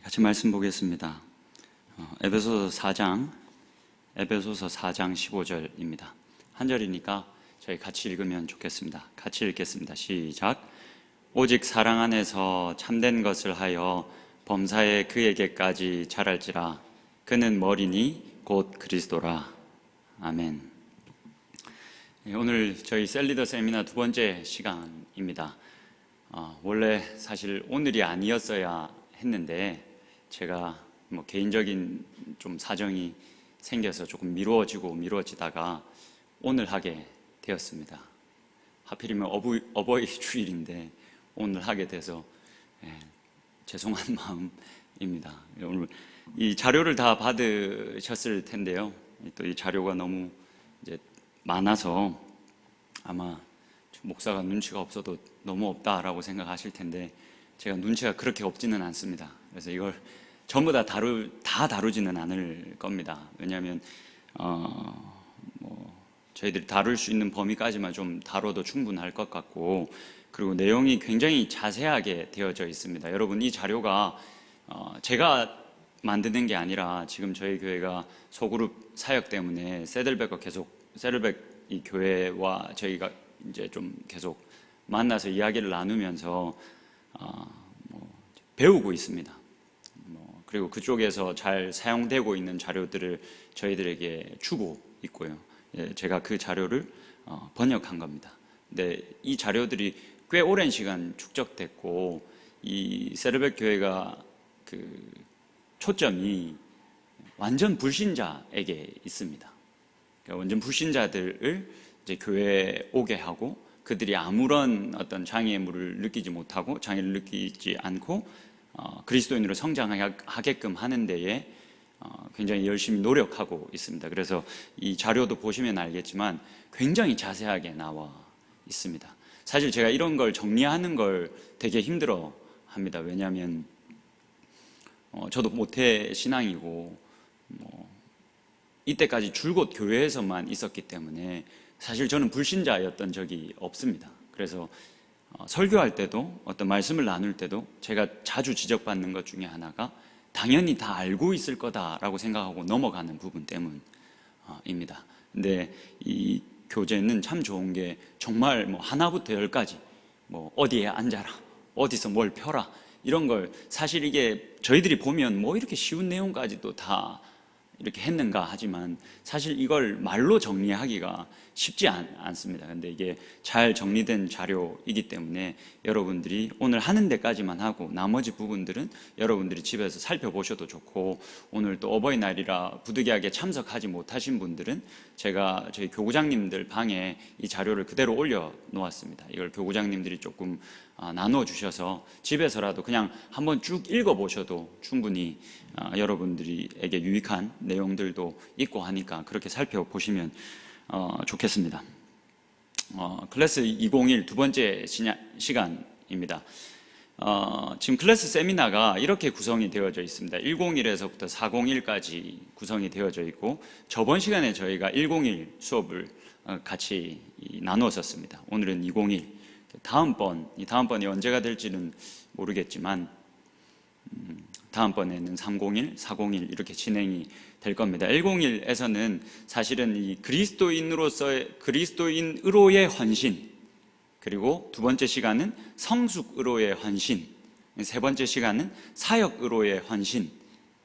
같이 말씀 보겠습니다. 에베소서 4장 15절입니다. 한 절이니까 저희 같이 읽으면 좋겠습니다. 같이 읽겠습니다. 시작. 오직 사랑 안에서 참된 것을 하여 범사에 그에게까지 자랄지라. 그는 머리니 곧 그리스도라. 아멘. 오늘 저희 셀리더 세미나 두 번째 시간입니다. 원래 사실 오늘이 아니었어야 했는데 제가 개인적인 좀 사정이 생겨서 조금 미루어지다가 오늘 하게 되었습니다. 하필이면 어버이 주일인데 오늘 하게 돼서 죄송한 마음입니다. 오늘 이 자료를 다 받으셨을 텐데요. 또 이 자료가 너무 이제 많아서 아마 목사가 눈치가 없어도 너무 없다라고 생각하실 텐데 제가 눈치가 그렇게 없지는 않습니다. 그래서 이걸 전부 다 다루지는 않을 겁니다. 왜냐하면 저희들이 다룰 수 있는 범위까지만 좀 다뤄도 충분할 것 같고, 그리고 내용이 굉장히 자세하게 되어져 있습니다. 여러분, 이 자료가 제가 만드는 게 아니라 지금 저희 교회가 소그룹 사역 때문에 세들백 이 교회와 저희가 이제 좀 계속 만나서 이야기를 나누면서 배우고 있습니다. 그리고 그쪽에서 잘 사용되고 있는 자료들을 저희들에게 주고 있고요. 제가 그 자료를 번역한 겁니다. 근데 이 자료들이 꽤 오랜 시간 축적됐고, 이 세르벡 교회가 그 초점이 완전 불신자에게 있습니다. 그러니까 완전 불신자들을 이제 교회에 오게 하고, 그들이 아무런 어떤 장애를 느끼지 않고 그리스도인으로 성장하게끔 하는 데에 굉장히 열심히 노력하고 있습니다. 그래서 이 자료도 보시면 알겠지만 굉장히 자세하게 나와 있습니다. 사실 제가 이런 걸 정리하는 걸 되게 힘들어 합니다. 왜냐하면 저도 모태 신앙이고 이때까지 줄곧 교회에서만 있었기 때문에 사실 저는 불신자였던 적이 없습니다. 그래서 설교할 때도 어떤 말씀을 나눌 때도 제가 자주 지적받는 것 중에 하나가 당연히 다 알고 있을 거다라고 생각하고 넘어가는 부분 때문입니다. 근데 이 교재는 참 좋은 게 정말 하나부터 열까지 어디에 앉아라, 어디서 뭘 펴라, 이런 걸 사실 이게 저희들이 보면 이렇게 쉬운 내용까지도 다 이렇게 했는가 하지만 사실 이걸 말로 정리하기가 쉽지 않습니다. 근데 이게 잘 정리된 자료이기 때문에 여러분들이 오늘 하는 데까지만 하고 나머지 부분들은 여러분들이 집에서 살펴보셔도 좋고, 오늘 또 어버이날이라 부득이하게 참석하지 못하신 분들은 제가 저희 교구장님들 방에 이 자료를 그대로 올려 놓았습니다. 이걸 교구장님들이 조금 나눠 주셔서 집에서라도 그냥 한번 쭉 읽어보셔도 충분히 여러분들에게 유익한 내용들도 있고 하니까 그렇게 살펴보시면 좋겠습니다. 클래스 201 두 번째 시간입니다. 지금 클래스 세미나가 이렇게 구성이 되어져 있습니다. 101에서부터 401까지 구성이 되어져 있고, 저번 시간에 저희가 101 수업을 같이 나누었었습니다. 오늘은 201. 다음번이 언제가 될지는 모르겠지만 다음번에는 301, 401 이렇게 진행이 될 겁니다. 101에서는 사실은 이 그리스도인으로의 헌신, 그리고 두 번째 시간은 성숙으로의 헌신, 세 번째 시간은 사역으로의 헌신,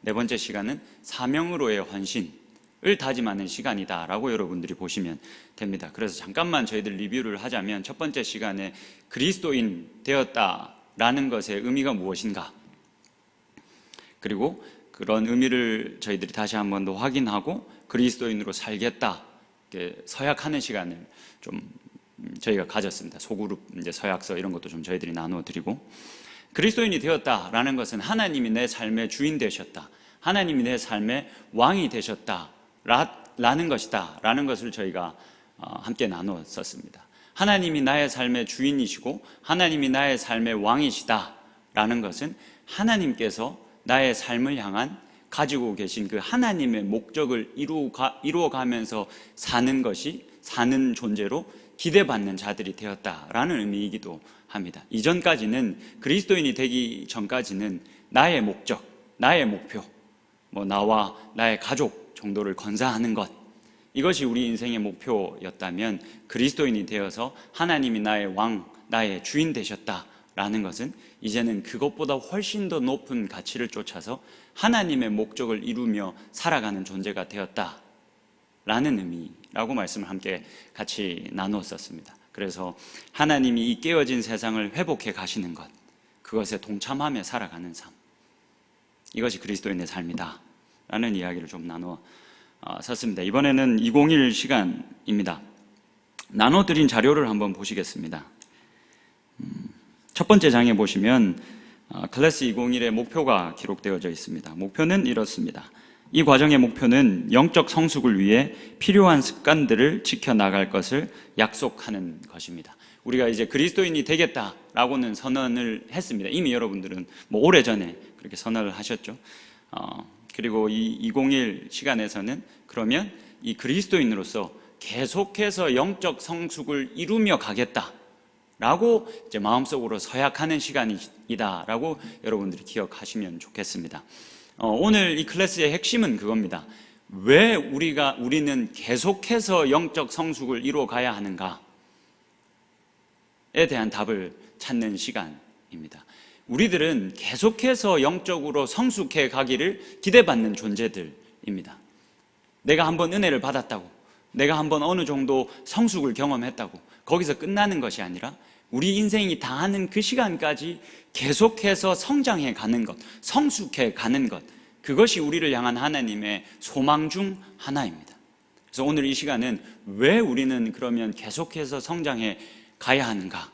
네 번째 시간은 사명으로의 헌신을 다짐하는 시간이다라고 여러분들이 보시면 됩니다. 그래서 잠깐만 저희들 리뷰를 하자면, 첫 번째 시간에 그리스도인 되었다라는 것의 의미가 무엇인가, 그리고 그런 의미를 저희들이 다시 한 번 더 확인하고 그리스도인으로 살겠다, 서약하는 시간을 좀 저희가 가졌습니다. 소그룹 이제 서약서 이런 것도 좀 저희들이 나누어 드리고, 그리스도인이 되었다라는 것은 하나님이 내 삶의 주인 되셨다, 하나님이 내 삶의 왕이 되셨다라는 것이다 라는 것을 저희가 함께 나누었었습니다. 하나님이 나의 삶의 주인이시고 하나님이 나의 삶의 왕이시다 라는 것은 하나님께서 나의 삶을 향한 가지고 계신 그 하나님의 목적을 이루어가면서 사는 존재로 기대받는 자들이 되었다라는 의미이기도 합니다. 이전까지는, 그리스도인이 되기 전까지는 나의 목적, 나의 목표, 나와 나의 가족 정도를 건사하는 것, 이것이 우리 인생의 목표였다면 그리스도인이 되어서 하나님이 나의 왕, 나의 주인 되셨다라는 것은 이제는 그것보다 훨씬 더 높은 가치를 쫓아서 하나님의 목적을 이루며 살아가는 존재가 되었다라는 의미라고 말씀을 함께 같이 나누었었습니다. 그래서 하나님이 이 깨어진 세상을 회복해 가시는 것, 그것에 동참하며 살아가는 삶, 이것이 그리스도인의 삶이다 라는 이야기를 좀 나누어 샀습니다. 이번에는 201 시간입니다. 나눠드린 자료를 한번 보시겠습니다. 첫 번째 장에 보시면 클래스 201의 목표가 기록되어져 있습니다. 목표는 이렇습니다. 이 과정의 목표는 영적 성숙을 위해 필요한 습관들을 지켜나갈 것을 약속하는 것입니다. 우리가 이제 그리스도인이 되겠다라고는 선언을 했습니다. 이미 여러분들은 오래전에 그렇게 선언을 하셨죠. 그리고 이 201 시간에서는 그러면 이 그리스도인으로서 계속해서 영적 성숙을 이루며 가겠다라고 이제 마음속으로 서약하는 시간이다라고 여러분들이 기억하시면 좋겠습니다. 오늘 이 클래스의 핵심은 그겁니다. 왜 우리는 계속해서 영적 성숙을 이루어 가야 하는가에 대한 답을 찾는 시간입니다. 우리들은 계속해서 영적으로 성숙해 가기를 기대받는 존재들입니다. 내가 한번 은혜를 받았다고, 내가 한번 어느 정도 성숙을 경험했다고 거기서 끝나는 것이 아니라 우리 인생이 다하는 그 시간까지 계속해서 성장해 가는 것, 성숙해 가는 것, 그것이 우리를 향한 하나님의 소망 중 하나입니다. 그래서 오늘 이 시간은 왜 우리는 그러면 계속해서 성장해 가야 하는가,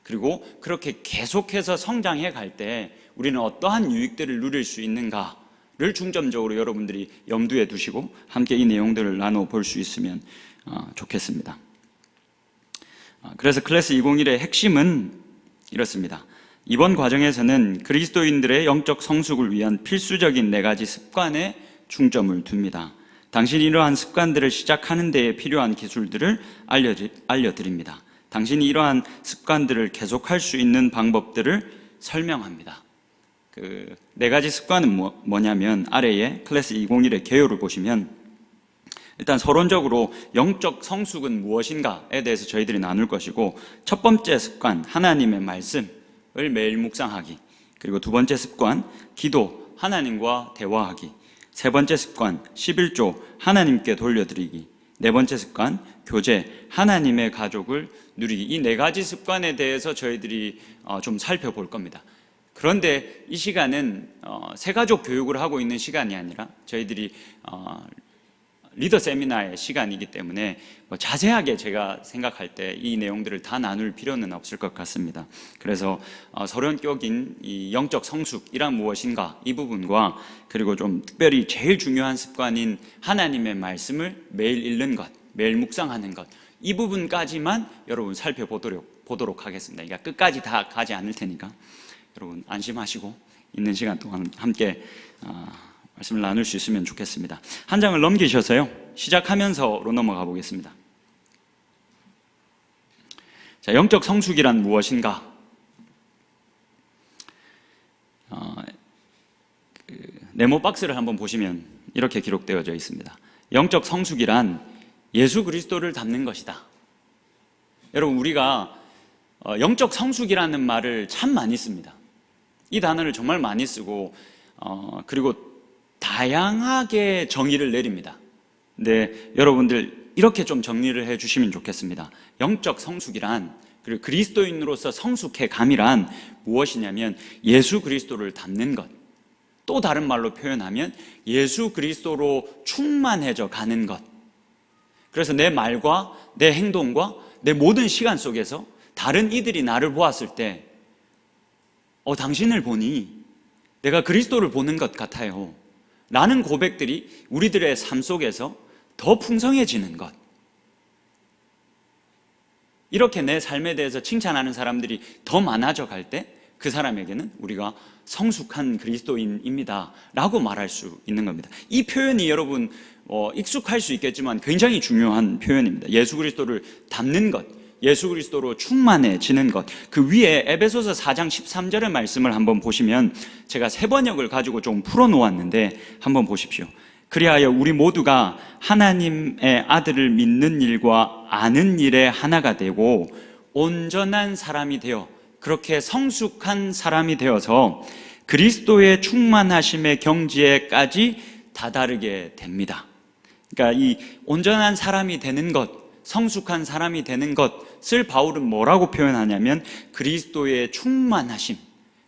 그리고 그렇게 계속해서 성장해 갈 때 우리는 어떠한 유익들을 누릴 수 있는가를 중점적으로 여러분들이 염두에 두시고 함께 이 내용들을 나눠 볼 수 있으면 좋겠습니다. 그래서 클래스 201의 핵심은 이렇습니다. 이번 과정에서는 그리스도인들의 영적 성숙을 위한 필수적인 4가지 습관에 중점을 둡니다. 당신이 이러한 습관들을 시작하는 데에 필요한 기술들을 알려드립니다. 당신이 이러한 습관들을 계속할 수 있는 방법들을 설명합니다. 그 4가지 습관은 뭐냐면 아래에 클래스 201의 개요를 보시면 일단 서론적으로 영적 성숙은 무엇인가에 대해서 저희들이 나눌 것이고, 첫 번째 습관 하나님의 말씀을 매일 묵상하기, 그리고 두 번째 습관 기도 하나님과 대화하기, 세 번째 습관 11조 하나님께 돌려드리기, 네 번째 습관 교제 하나님의 가족을 누리기, 이 4가지 습관에 대해서 저희들이 좀 살펴볼 겁니다. 그런데 이 시간은 새가족 교육을 하고 있는 시간이 아니라 저희들이 리더 세미나의 시간이기 때문에 자세하게 제가 생각할 때 이 내용들을 다 나눌 필요는 없을 것 같습니다. 그래서 서론격인 이 영적 성숙이란 무엇인가 이 부분과, 그리고 좀 특별히 제일 중요한 습관인 하나님의 말씀을 매일 읽는 것, 매일 묵상하는 것, 이 부분까지만 여러분 살펴보도록 하겠습니다. 그러니까 끝까지 다 가지 않을 테니까 여러분 안심하시고 있는 시간 동안 함께 말씀을 나눌 수 있으면 좋겠습니다. 한 장을 넘기셔서요, 시작하면서로 넘어가 보겠습니다. 자, 영적 성숙이란 무엇인가? 네모 박스를 한번 보시면 이렇게 기록되어져 있습니다. 영적 성숙이란 예수 그리스도를 닮는 것이다. 여러분, 우리가 영적 성숙이라는 말을 참 많이 씁니다. 이 단어를 정말 많이 쓰고 그리고 다양하게 정의를 내립니다. 근데 여러분들 이렇게 좀 정리를 해 주시면 좋겠습니다. 영적 성숙이란, 그리고 그리스도인으로서 성숙해 감이란 무엇이냐면 예수 그리스도를 닮는 것, 또 다른 말로 표현하면 예수 그리스도로 충만해져 가는 것. 그래서 내 말과 내 행동과 내 모든 시간 속에서 다른 이들이 나를 보았을 때 당신을 보니 내가 그리스도를 보는 것 같아요 라는 고백들이 우리들의 삶 속에서 더 풍성해지는 것. 이렇게 내 삶에 대해서 칭찬하는 사람들이 더 많아져 갈 때 그 사람에게는 우리가 성숙한 그리스도인입니다 라고 말할 수 있는 겁니다. 이 표현이 여러분 익숙할 수 있겠지만 굉장히 중요한 표현입니다. 예수 그리스도를 닮는 것, 예수 그리스도로 충만해지는 것, 그 위에 에베소서 4장 13절의 말씀을 한번 보시면 제가 세 번역을 가지고 좀 풀어놓았는데 한번 보십시오. 그리하여 우리 모두가 하나님의 아들을 믿는 일과 아는 일에 하나가 되고 온전한 사람이 되어, 그렇게 성숙한 사람이 되어서 그리스도의 충만하심의 경지에까지 다다르게 됩니다. 그러니까 이 온전한 사람이 되는 것, 성숙한 사람이 되는 것을 바울은 뭐라고 표현하냐면 그리스도의 충만하심,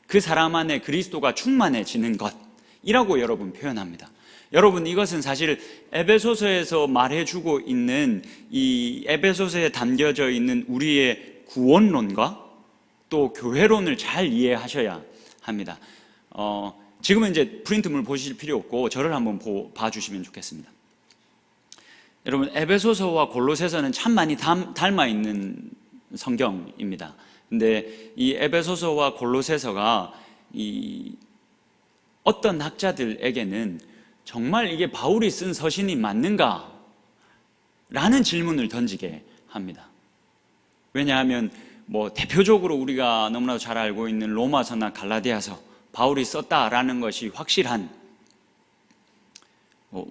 그 사람 안에 그리스도가 충만해지는 것이라고 여러분 표현합니다. 여러분, 이것은 사실 에베소서에서 말해주고 있는, 이 에베소서에 담겨져 있는 우리의 구원론과 또 교회론을 잘 이해하셔야 합니다. 지금은 이제 프린트물 보실 필요 없고 저를 한번 봐주시면 좋겠습니다. 여러분, 에베소서와 골로새서는 참 많이 닮아 있는 성경입니다. 근데 이 에베소서와 골로새서가 이 어떤 학자들에게는 정말 이게 바울이 쓴 서신이 맞는가? 라는 질문을 던지게 합니다. 왜냐하면 대표적으로 우리가 너무나도 잘 알고 있는 로마서나 갈라디아서, 바울이 썼다라는 것이 확실한,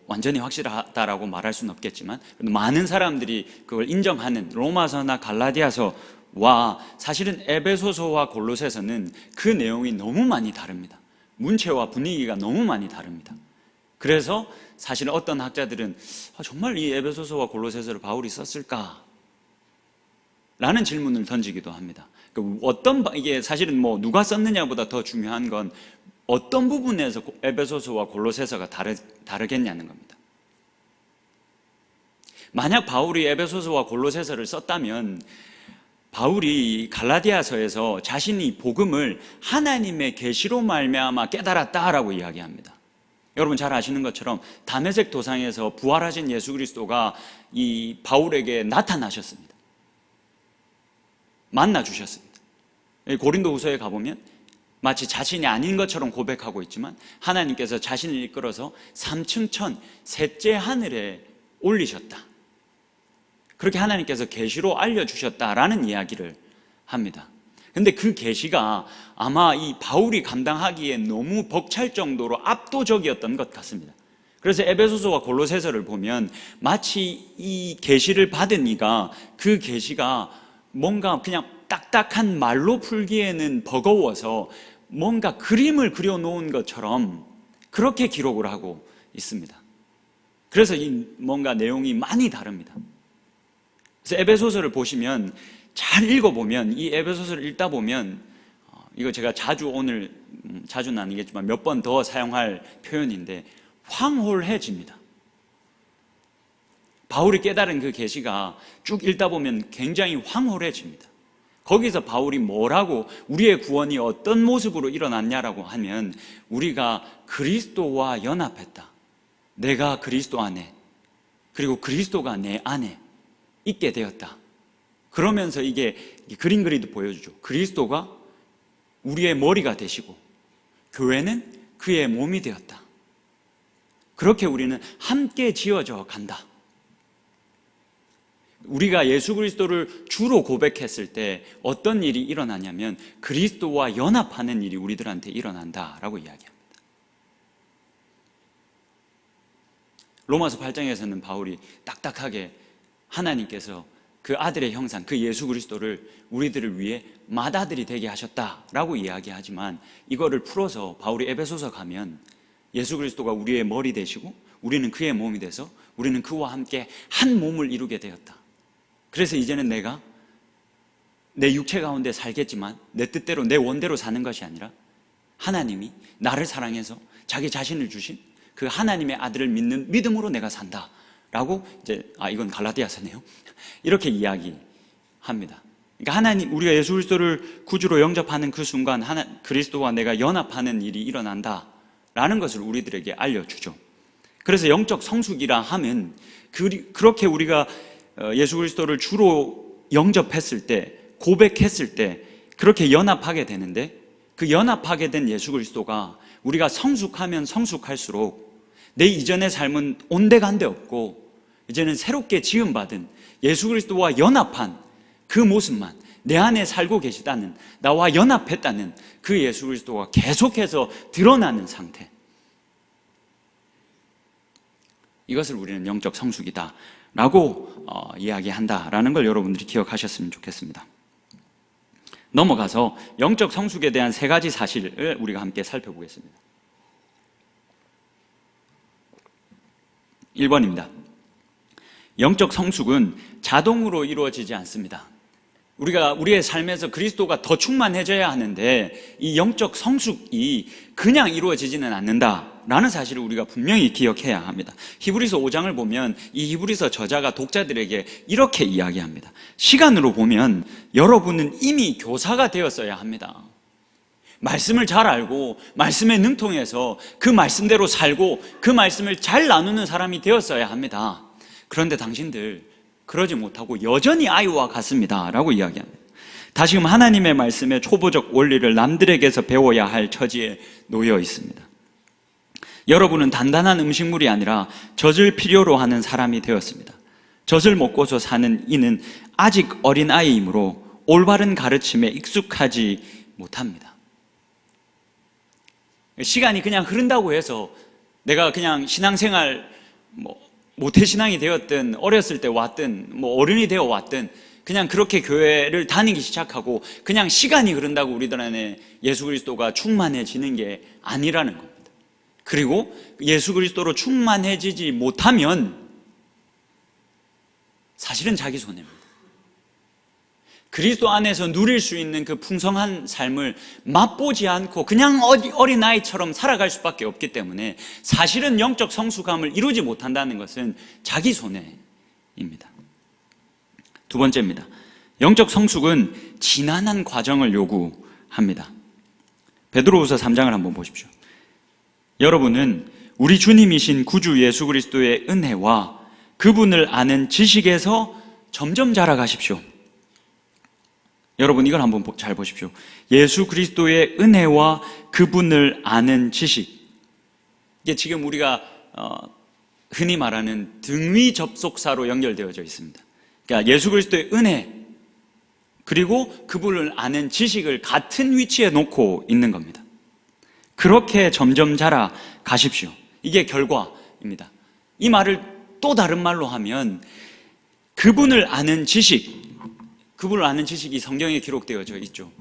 완전히 확실하다라고 말할 수는 없겠지만 많은 사람들이 그걸 인정하는 로마서나 갈라디아서와 사실은 에베소서와 골로새서는 그 내용이 너무 많이 다릅니다. 문체와 분위기가 너무 많이 다릅니다. 그래서 사실 어떤 학자들은 정말 이 에베소서와 골로새서를 바울이 썼을까? 라는 질문을 던지기도 합니다. 이게 사실은 누가 썼느냐보다 더 중요한 건 어떤 부분에서 에베소서와 골로새서가 다르겠냐는 겁니다. 만약 바울이 에베소서와 골로새서를 썼다면 바울이 갈라디아서에서 자신이 복음을 하나님의 계시로 말미암아 깨달았다라고 이야기합니다. 여러분 잘 아시는 것처럼 다메섹 도상에서 부활하신 예수 그리스도가 이 바울에게 나타나셨습니다. 만나 주셨습니다. 고린도후서에 가보면 마치 자신이 아닌 것처럼 고백하고 있지만 하나님께서 자신을 이끌어서 3층 천 셋째 하늘에 올리셨다. 그렇게 하나님께서 계시로 알려주셨다라는 이야기를 합니다. 근데 그 계시가 아마 이 바울이 감당하기에 너무 벅찰 정도로 압도적이었던 것 같습니다. 그래서 에베소서와 골로새서를 보면 마치 이 계시를 받은 이가 그 계시가 뭔가 그냥 딱딱한 말로 풀기에는 버거워서 뭔가 그림을 그려놓은 것처럼 그렇게 기록을 하고 있습니다. 그래서 이 뭔가 내용이 많이 다릅니다. 그래서 에베소서를 보시면 잘 읽어보면, 이 에베소서를 읽다 보면 이거 제가 자주는 아니겠지만 몇 번 더 사용할 표현인데 황홀해집니다. 바울이 깨달은 그 계시가 쭉 읽다 보면 굉장히 황홀해집니다. 거기서 바울이 뭐라고, 우리의 구원이 어떤 모습으로 일어났냐라고 하면 우리가 그리스도와 연합했다. 내가 그리스도 안에, 그리고 그리스도가 내 안에 있게 되었다. 그러면서 이게 그림 그리듯 보여주죠. 그리스도가 우리의 머리가 되시고 교회는 그의 몸이 되었다. 그렇게 우리는 함께 지어져 간다. 우리가 예수 그리스도를 주로 고백했을 때 어떤 일이 일어나냐면 그리스도와 연합하는 일이 우리들한테 일어난다라고 이야기합니다. 로마서 8장에서는 바울이 딱딱하게 하나님께서 그 아들의 형상, 그 예수 그리스도를 우리들을 위해 맏아들이 되게 하셨다라고 이야기하지만 이거를 풀어서 바울이 에베소서 가면 예수 그리스도가 우리의 머리 되시고 우리는 그의 몸이 돼서 우리는 그와 함께 한 몸을 이루게 되었다. 그래서 이제는 내가 내 육체 가운데 살겠지만 내 뜻대로 내 원대로 사는 것이 아니라 하나님이 나를 사랑해서 자기 자신을 주신 그 하나님의 아들을 믿는 믿음으로 내가 산다 라고 이제 이건 갈라디아서네요. 이렇게 이야기합니다. 그러니까 하나님, 우리가 예수 그리스도를 구주로 영접하는 그 순간 그리스도와 내가 연합하는 일이 일어난다라는 것을 우리들에게 알려주죠. 그래서 영적 성숙이라 하면 그렇게 우리가 예수 그리스도를 주로 영접했을 때, 고백했을 때 그렇게 연합하게 되는데 그 연합하게 된 예수 그리스도가 우리가 성숙하면 성숙할수록 내 이전의 삶은 온데간데 없고 이제는 새롭게 지음받은 예수 그리스도와 연합한 그 모습만, 내 안에 살고 계시다는, 나와 연합했다는 그 예수 그리스도가 계속해서 드러나는 상태, 이것을 우리는 영적 성숙이다 라고 이야기한다라는 걸 여러분들이 기억하셨으면 좋겠습니다. 넘어가서 영적 성숙에 대한 세 가지 사실을 우리가 함께 살펴보겠습니다. 1번입니다. 영적 성숙은 자동으로 이루어지지 않습니다. 우리가 우리의 삶에서 그리스도가 더 충만해져야 하는데 이 영적 성숙이 그냥 이루어지지는 않는다라는 사실을 우리가 분명히 기억해야 합니다. 히브리서 5장을 보면 이 히브리서 저자가 독자들에게 이렇게 이야기합니다. 시간으로 보면 여러분은 이미 교사가 되었어야 합니다. 말씀을 잘 알고 말씀에 능통해서 그 말씀대로 살고 그 말씀을 잘 나누는 사람이 되었어야 합니다. 그런데 당신들 그러지 못하고 여전히 아이와 같습니다 라고 이야기합니다. 다시금 하나님의 말씀의 초보적 원리를 남들에게서 배워야 할 처지에 놓여 있습니다. 여러분은 단단한 음식물이 아니라 젖을 필요로 하는 사람이 되었습니다. 젖을 먹고서 사는 이는 아직 어린 아이이므로 올바른 가르침에 익숙하지 못합니다. 시간이 그냥 흐른다고 해서 내가 그냥 신앙생활 모태신앙이 되었든 어렸을 때 왔든 어른이 되어 왔든 그냥 그렇게 교회를 다니기 시작하고 그냥 시간이 흐른다고 우리들 안에 예수 그리스도가 충만해지는 게 아니라는 겁니다. 그리고 예수 그리스도로 충만해지지 못하면 사실은 자기 손해입니다. 그리스도 안에서 누릴 수 있는 그 풍성한 삶을 맛보지 않고 그냥 어린아이처럼 살아갈 수밖에 없기 때문에 사실은 영적 성숙함을 이루지 못한다는 것은 자기 손해입니다. 두 번째입니다. 영적 성숙은 지난한 과정을 요구합니다. 베드로후서 3장을 한번 보십시오. 여러분은 우리 주님이신 구주 예수 그리스도의 은혜와 그분을 아는 지식에서 점점 자라가십시오. 여러분 이걸 한번 잘 보십시오. 예수 그리스도의 은혜와 그분을 아는 지식, 이게 지금 우리가 흔히 말하는 등위 접속사로 연결되어져 있습니다. 그러니까 예수 그리스도의 은혜 그리고 그분을 아는 지식을 같은 위치에 놓고 있는 겁니다. 그렇게 점점 자라가십시오. 이게 결과입니다. 이 말을 또 다른 말로 하면 그분을 아는 지식, 그분을 아는 지식이 성경에 기록되어져 있죠.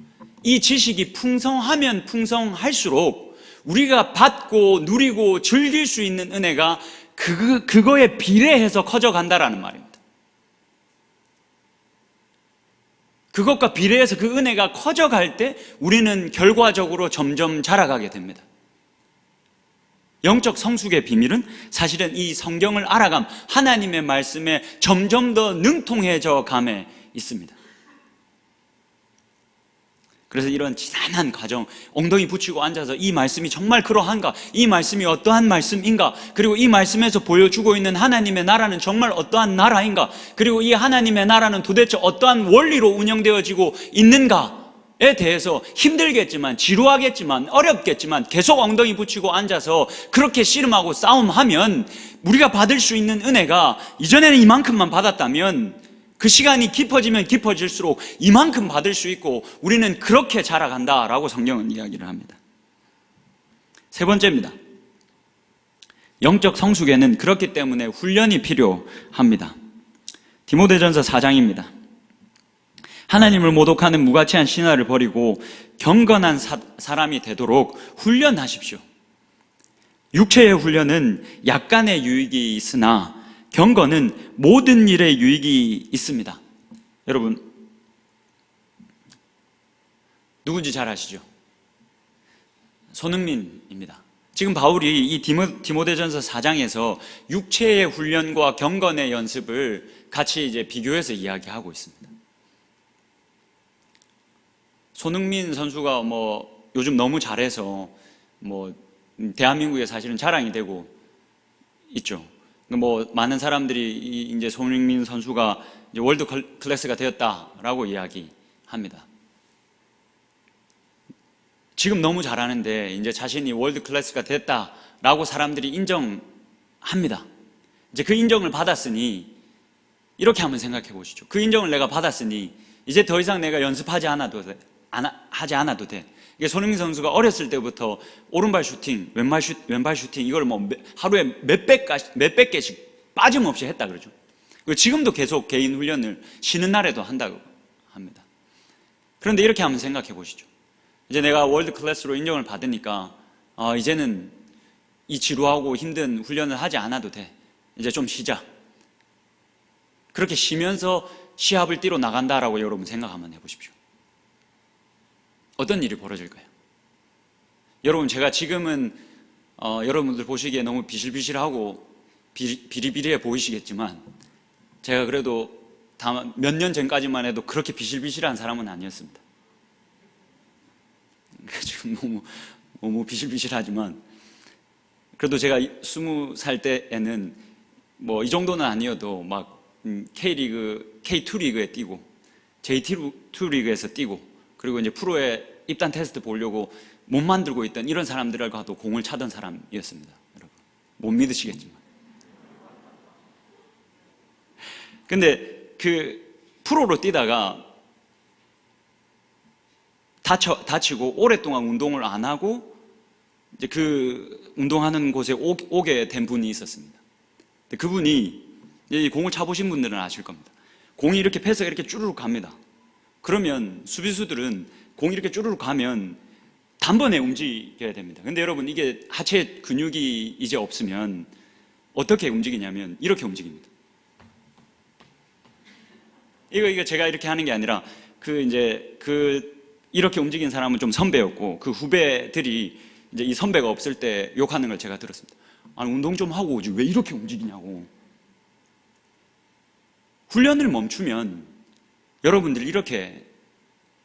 이 지식이 풍성하면 풍성할수록 우리가 받고 누리고 즐길 수 있는 은혜가 그거에 비례해서 커져간다라는 말입니다. 그것과 비례해서 그 은혜가 커져갈 때 우리는 결과적으로 점점 자라가게 됩니다. 영적 성숙의 비밀은 사실은 이 성경을 알아감, 하나님의 말씀에 점점 더 능통해져 감에 있습니다. 그래서 이런 지난한 과정, 엉덩이 붙이고 앉아서 이 말씀이 정말 그러한가? 이 말씀이 어떠한 말씀인가? 그리고 이 말씀에서 보여주고 있는 하나님의 나라는 정말 어떠한 나라인가? 그리고 이 하나님의 나라는 도대체 어떠한 원리로 운영되어지고 있는가에 대해서 힘들겠지만, 지루하겠지만, 어렵겠지만 계속 엉덩이 붙이고 앉아서 그렇게 씨름하고 싸움하면 우리가 받을 수 있는 은혜가 이전에는 이만큼만 받았다면 그 시간이 깊어지면 깊어질수록 이만큼 받을 수 있고 우리는 그렇게 자라간다라고 성경은 이야기를 합니다. 세 번째입니다. 영적 성숙에는 그렇기 때문에 훈련이 필요합니다. 디모데전서 4장입니다. 하나님을 모독하는 무가치한 신화를 버리고 경건한 사람이 되도록 훈련하십시오. 육체의 훈련은 약간의 유익이 있으나 경건은 모든 일에 유익이 있습니다. 여러분, 누군지 잘 아시죠? 손흥민입니다. 지금 바울이 이 디모데전서 4장에서 육체의 훈련과 경건의 연습을 같이 이제 비교해서 이야기하고 있습니다. 손흥민 선수가 요즘 너무 잘해서 대한민국에 사실은 자랑이 되고 있죠. 많은 사람들이 이제 손흥민 선수가 이제 월드 클래스가 되었다라고 이야기합니다. 지금 너무 잘하는데 이제 자신이 월드 클래스가 됐다라고 사람들이 인정합니다. 이제 그 인정을 받았으니 이렇게 한번 생각해 보시죠. 그 인정을 내가 받았으니 이제 더 이상 내가 연습하지 않아도 돼. 하지 않아도 돼. 이게 손흥민 선수가 어렸을 때부터 오른발 슈팅, 왼발 슈팅 이걸 뭐 하루에 몇백 개씩 빠짐없이 했다 그러죠. 그리고 지금도 계속 개인 훈련을 쉬는 날에도 한다고 합니다. 그런데 이렇게 한번 생각해 보시죠. 이제 내가 월드 클래스로 인정을 받으니까 이제는 이 지루하고 힘든 훈련을 하지 않아도 돼. 이제 좀 쉬자. 그렇게 쉬면서 시합을 뛰러 나간다라고 여러분 생각 한번 해보십시오. 어떤 일이 벌어질까요? 여러분, 제가 지금은 여러분들 보시기에 너무 비실비실하고 비리비리해 보이시겠지만 제가 그래도 몇 년 전까지만 해도 그렇게 비실비실한 사람은 아니었습니다. 지금 너무 비실비실하지만 그래도 제가 20살 때에는 뭐 이 정도는 아니어도 막 K리그, K2 리그에 뛰고 J2 리그에서 뛰고 그리고 이제 프로에 입단 테스트 보려고 못 만들고 있던 이런 사람들과도 공을 차던 사람이었습니다. 여러분, 못 믿으시겠지만. 근데 그 프로로 뛰다가 다치고 오랫동안 운동을 안 하고 이제 그 운동하는 곳에 오게 된 분이 있었습니다. 근데 그분이 이 공을 차보신 분들은 아실 겁니다. 공이 이렇게 패스가 이렇게 쭈르륵 갑니다. 그러면 수비수들은 공이 이렇게 쭈르륵 가면 단번에 움직여야 됩니다. 근데 여러분, 이게 하체 근육이 이제 없으면 어떻게 움직이냐면 이렇게 움직입니다. 이거 제가 이렇게 하는 게 아니라 이렇게 움직인 사람은 좀 선배였고 그 후배들이 이제 이 선배가 없을 때 욕하는 걸 제가 들었습니다. 아니, 운동 좀 하고 오지 왜 이렇게 움직이냐고. 훈련을 멈추면 여러분들 이렇게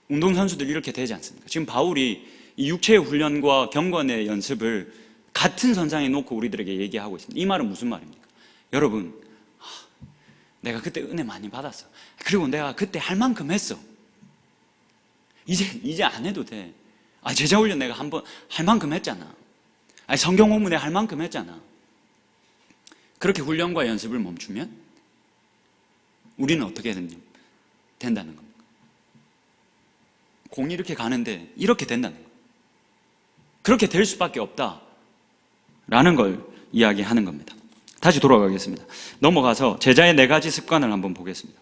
운동선수들 이렇게 되지 않습니까? 지금 바울이 이 육체의 훈련과 경건의 연습을 같은 선상에 놓고 우리들에게 얘기하고 있습니다. 이 말은 무슨 말입니까? 여러분, 내가 그때 은혜 많이 받았어. 그리고 내가 그때 할 만큼 했어. 이제 안 해도 돼. 제자 훈련 내가 한번 할 만큼 했잖아. 성경 공부 내가 할 만큼 했잖아. 그렇게 훈련과 연습을 멈추면 우리는 어떻게 된다는 겁니까? 공이 이렇게 가는데 이렇게 된다는 거예요. 그렇게 될 수밖에 없다라는 걸 이야기하는 겁니다. 다시 돌아가겠습니다. 넘어가서 제자의 4가지 습관을 한번 보겠습니다.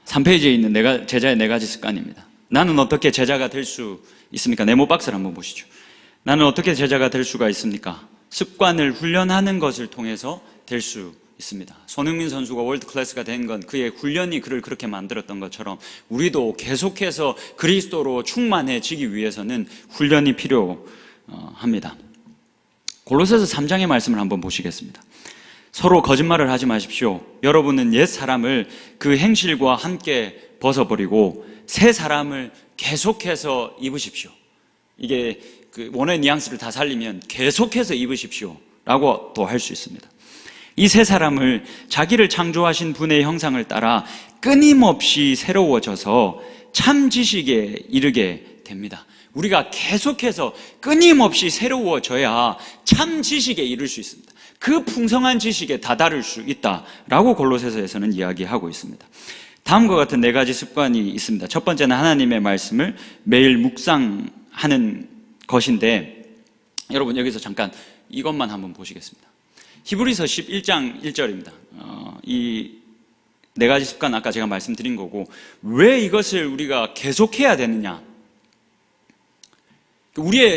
3페이지에 있는 제자의 4가지 습관입니다. 나는 어떻게 제자가 될 수 있습니까? 네모 박스를 한번 보시죠. 나는 어떻게 제자가 될 수가 있습니까? 습관을 훈련하는 것을 통해서 될 수 있습니다. 손흥민 선수가 월드 클래스가 된 건 그의 훈련이 그를 그렇게 만들었던 것처럼 우리도 계속해서 그리스도로 충만해지기 위해서는 훈련이 필요합니다. 골로새서 3장의 말씀을 한번 보시겠습니다. 서로 거짓말을 하지 마십시오. 여러분은 옛 사람을 그 행실과 함께 벗어버리고 새 사람을 계속해서 입으십시오. 이게 그 원어의 뉘앙스를 다 살리면 계속해서 입으십시오 라고 또 할 수 있습니다. 이 새 사람을 자기를 창조하신 분의 형상을 따라 끊임없이 새로워져서 참 지식에 이르게 됩니다. 우리가 계속해서 끊임없이 새로워져야 참 지식에 이를 수 있습니다. 그 풍성한 지식에 다다를 수 있다라고 골로새서에서는 이야기하고 있습니다. 다음과 같은 4가지 습관이 있습니다. 첫 번째는 하나님의 말씀을 매일 묵상하는 것인데, 여러분 여기서 잠깐 이것만 한번 보시겠습니다. 히브리서 11장 1절입니다. 이 4가지 습관 아까 제가 말씀드린 거고, 왜 이것을 우리가 계속해야 되느냐,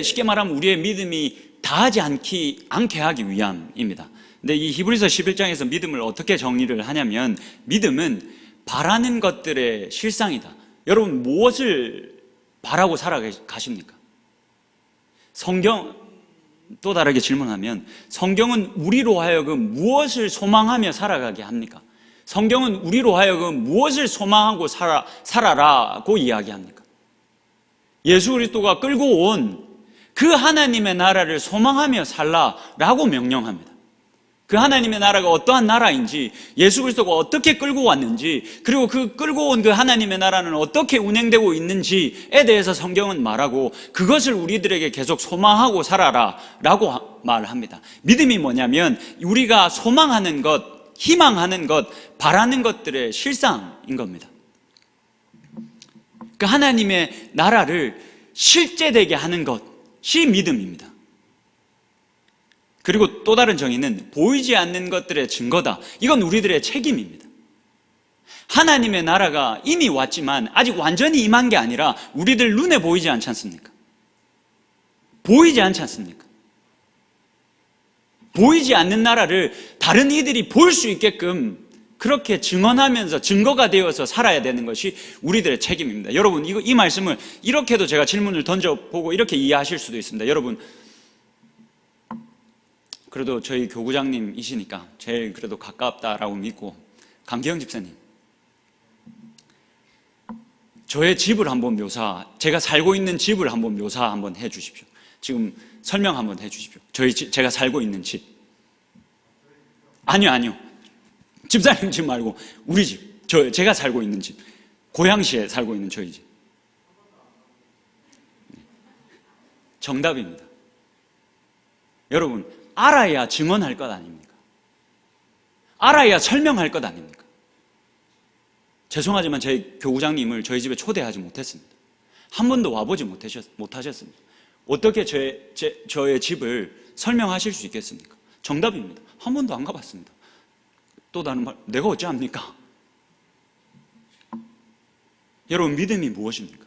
쉽게 말하면 우리의 믿음이 다하지 않게 하기 위함입니다. 근데 이 히브리서 11장에서 믿음을 어떻게 정리를 하냐면, 믿음은 바라는 것들의 실상이다. 여러분 무엇을 바라고 살아가십니까? 또 다르게 질문하면, 성경은 우리로 하여금 무엇을 소망하며 살아가게 합니까? 성경은 우리로 하여금 무엇을 소망하고 살아라고 이야기합니까? 예수 그리스도가 끌고 온 그 하나님의 나라를 소망하며 살라라고 명령합니다. 그 하나님의 나라가 어떠한 나라인지, 예수 그리스도가 어떻게 끌고 왔는지, 그리고 그 끌고 온 그 하나님의 나라는 어떻게 운행되고 있는지에 대해서 성경은 말하고, 그것을 우리들에게 계속 소망하고 살아라라고 말합니다. 믿음이 뭐냐면 우리가 소망하는 것, 희망하는 것, 바라는 것들의 실상인 겁니다. 그 하나님의 나라를 실제되게 하는 것이 믿음입니다. 그리고 또 다른 정의는 보이지 않는 것들의 증거다. 이건 우리들의 책임입니다. 하나님의 나라가 이미 왔지만 아직 완전히 임한 게 아니라 우리들 눈에 보이지 않지 않습니까? 보이지 않지 않습니까? 보이지 않는 나라를 다른 이들이 볼 수 있게끔 그렇게 증언하면서 증거가 되어서 살아야 되는 것이 우리들의 책임입니다. 여러분, 이 말씀을 이렇게도 제가 질문을 던져보고 이렇게 이해하실 수도 있습니다. 여러분, 그래도 저희 교구장님이시니까 제일 그래도 가깝다라고 믿고, 강기영 집사님, 저의 집을 한번 제가 살고 있는 집을 한번 묘사 한번 해 주십시오. 지금 설명 한번 해 주십시오. 제가 살고 있는 집. 아니요. 집사님 집 말고 우리 집. 제가 살고 있는 집. 고양시에 살고 있는 저희 집. 정답입니다. 여러분, 알아야 증언할 것 아닙니까? 알아야 설명할 것 아닙니까? 죄송하지만 저희 교구장님을 저희 집에 초대하지 못했습니다. 한 번도 와보지 못하셨습니다. 어떻게 저의 집을 설명하실 수 있겠습니까? 정답입니다. 한 번도 안 가봤습니다. 또 다른 말, 내가 어찌합니까? 여러분, 믿음이 무엇입니까?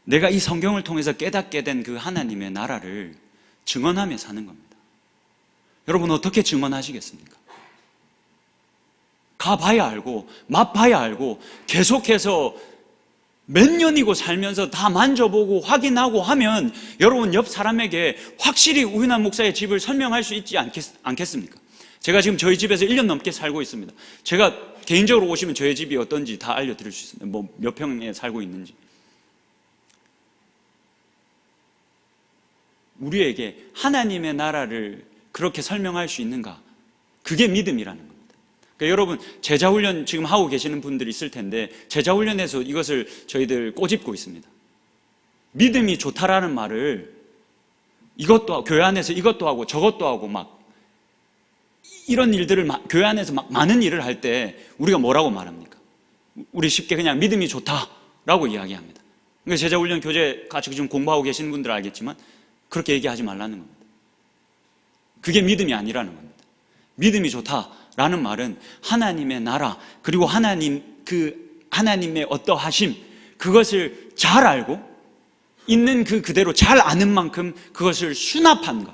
내가 이 성경을 통해서 깨닫게 된 그 하나님의 나라를 증언하며 사는 겁니다. 여러분, 어떻게 증언하시겠습니까? 가봐야 알고 맛봐야 알고 계속해서 몇 년이고 살면서 다 만져보고 확인하고 하면 여러분, 옆 사람에게 확실히 우윤환 목사의 집을 설명할 수 있지 않겠습니까? 제가 지금 저희 집에서 1년 넘게 살고 있습니다. 제가 개인적으로 오시면 저희 집이 어떤지 다 알려드릴 수 있습니다. 뭐 몇 평에 살고 있는지. 우리에게 하나님의 나라를 그렇게 설명할 수 있는가? 그게 믿음이라는 겁니다. 그러니까 여러분, 제자훈련 지금 하고 계시는 분들이 있을 텐데 제자훈련에서 이것을 저희들 꼬집고 있습니다. 믿음이 좋다라는 말을 이것도 교회 안에서 이것도 하고 저것도 하고 막 이런 일들을 교회 안에서 막 많은 일을 할 때 우리가 뭐라고 말합니까? 우리 쉽게 그냥 믿음이 좋다라고 이야기합니다. 그러니까 제자훈련 교재 같이 지금 공부하고 계시는 분들 알겠지만 그렇게 얘기하지 말라는 겁니다. 그게 믿음이 아니라는 겁니다. 믿음이 좋다라는 말은 하나님의 나라, 그리고 하나님의 어떠하심, 그것을 잘 알고 있는 그대로 잘 아는 만큼 그것을 수납한 것,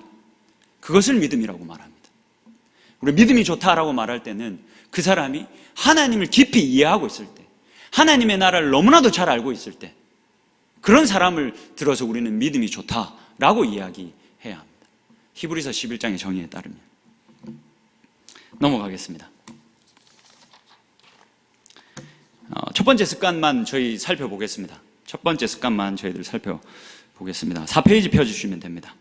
그것을 믿음이라고 말합니다. 우리 믿음이 좋다라고 말할 때는 그 사람이 하나님을 깊이 이해하고 있을 때, 하나님의 나라를 너무나도 잘 알고 있을 때, 그런 사람을 들어서 우리는 믿음이 좋다라고 이야기해야 합니다. 히브리서 11장의 정의에 따르면. 넘어가겠습니다. 첫 번째 습관만 저희 살펴보겠습니다. 첫 번째 습관만 저희들 살펴보겠습니다. 4페이지 펴주시면 됩니다.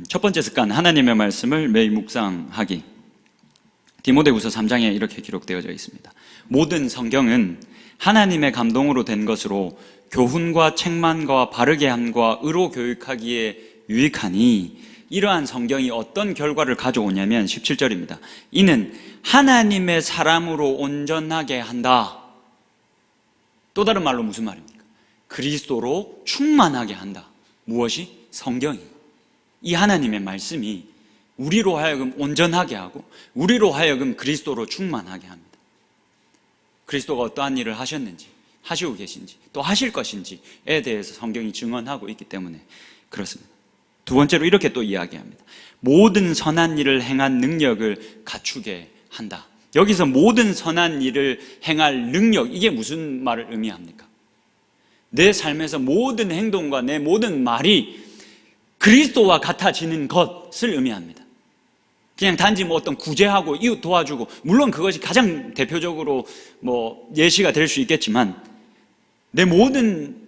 첫 번째 습관, 하나님의 말씀을 매일 묵상하기. 디모데후서 3장에 이렇게 기록되어져 있습니다. 모든 성경은 하나님의 감동으로 된 것으로 교훈과 책망과 바르게 함과 의로 교육하기에 유익하니, 이러한 성경이 어떤 결과를 가져오냐면 17절입니다. 이는 하나님의 사람으로 온전하게 한다. 또 다른 말로 무슨 말입니까? 그리스도로 충만하게 한다. 무엇이? 성경이. 이 하나님의 말씀이 우리로 하여금 온전하게 하고 우리로 하여금 그리스도로 충만하게 합니다. 그리스도가 어떠한 일을 하셨는지, 하시고 계신지, 또 하실 것인지에 대해서 성경이 증언하고 있기 때문에 그렇습니다. 두 번째로 이렇게 또 이야기합니다. 모든 선한 일을 행한 능력을 갖추게 한다. 여기서 모든 선한 일을 행할 능력, 이게 무슨 말을 의미합니까? 내 삶에서 모든 행동과 내 모든 말이 그리스도와 같아지는 것을 의미합니다. 그냥 단지 어떤 구제하고 이웃 도와주고, 물론 그것이 가장 대표적으로 예시가 될 수 있겠지만, 내 모든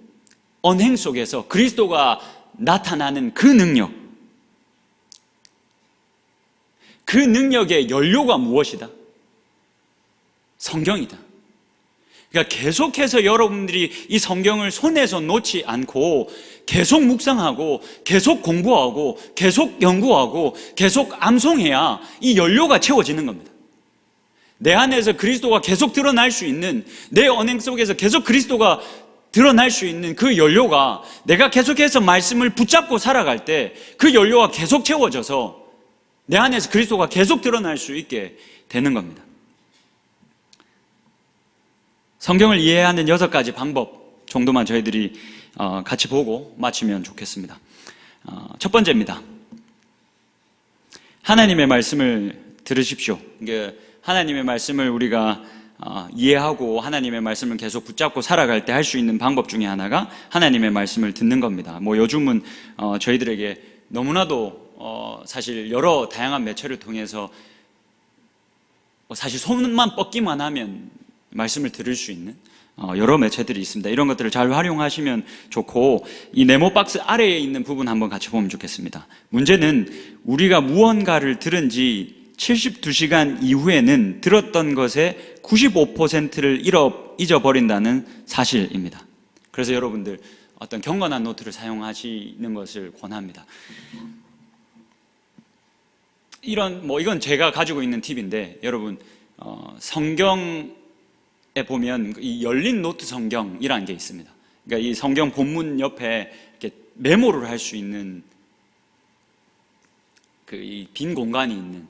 언행 속에서 그리스도가 나타나는 그 능력, 그 능력의 연료가 무엇이다? 성경이다. 그러니까 계속해서 여러분들이 이 성경을 손에서 놓지 않고 계속 묵상하고 계속 공부하고 계속 연구하고 계속 암송해야 이 연료가 채워지는 겁니다. 내 안에서 그리스도가 계속 드러날 수 있는, 내 언행 속에서 계속 그리스도가 드러날 수 있는 그 연료가, 내가 계속해서 말씀을 붙잡고 살아갈 때 그 연료가 계속 채워져서 내 안에서 그리스도가 계속 드러날 수 있게 되는 겁니다. 성경을 이해하는 6가지 방법 정도만 저희들이 같이 보고 마치면 좋겠습니다. 첫 번째입니다. 하나님의 말씀을 들으십시오. 이게 하나님의 말씀을 우리가 이해하고 하나님의 말씀을 계속 붙잡고 살아갈 때 할 수 있는 방법 중에 하나가 하나님의 말씀을 듣는 겁니다. 요즘은 저희들에게 너무나도 사실 여러 다양한 매체를 통해서 사실 손만 뻗기만 하면 말씀을 들을 수 있는 여러 매체들이 있습니다. 이런 것들을 잘 활용하시면 좋고, 이 네모 박스 아래에 있는 부분 한번 같이 보면 좋겠습니다. 문제는 우리가 무언가를 들은 지 72시간 이후에는 들었던 것의 95%를 잊어버린다는 사실입니다. 그래서 여러분들 어떤 경건한 노트를 사용하시는 것을 권합니다. 이건 제가 가지고 있는 팁인데, 여러분 성경에 보면 이 열린 노트 성경이라는 게 있습니다. 그러니까 이 성경 본문 옆에 이렇게 메모를 할 수 있는 이 빈 공간이 있는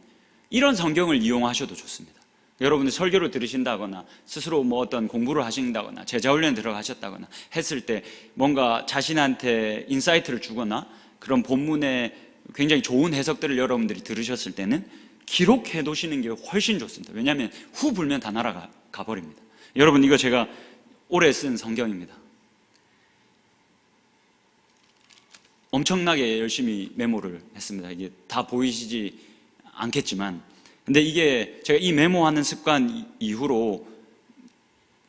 이런 성경을 이용하셔도 좋습니다. 여러분들 설교를 들으신다거나 스스로 어떤 공부를 하신다거나 제자훈련에 들어가셨다거나 했을 때 뭔가 자신한테 인사이트를 주거나 그런 본문에 굉장히 좋은 해석들을 여러분들이 들으셨을 때는 기록해 두시는 게 훨씬 좋습니다. 왜냐하면 후 불면 다 날아가 버립니다. 여러분, 이거 제가 올해 쓴 성경입니다. 엄청나게 열심히 메모를 했습니다. 이게 다 보이시지 않겠지만, 근데 이게 제가 이 메모하는 습관 이후로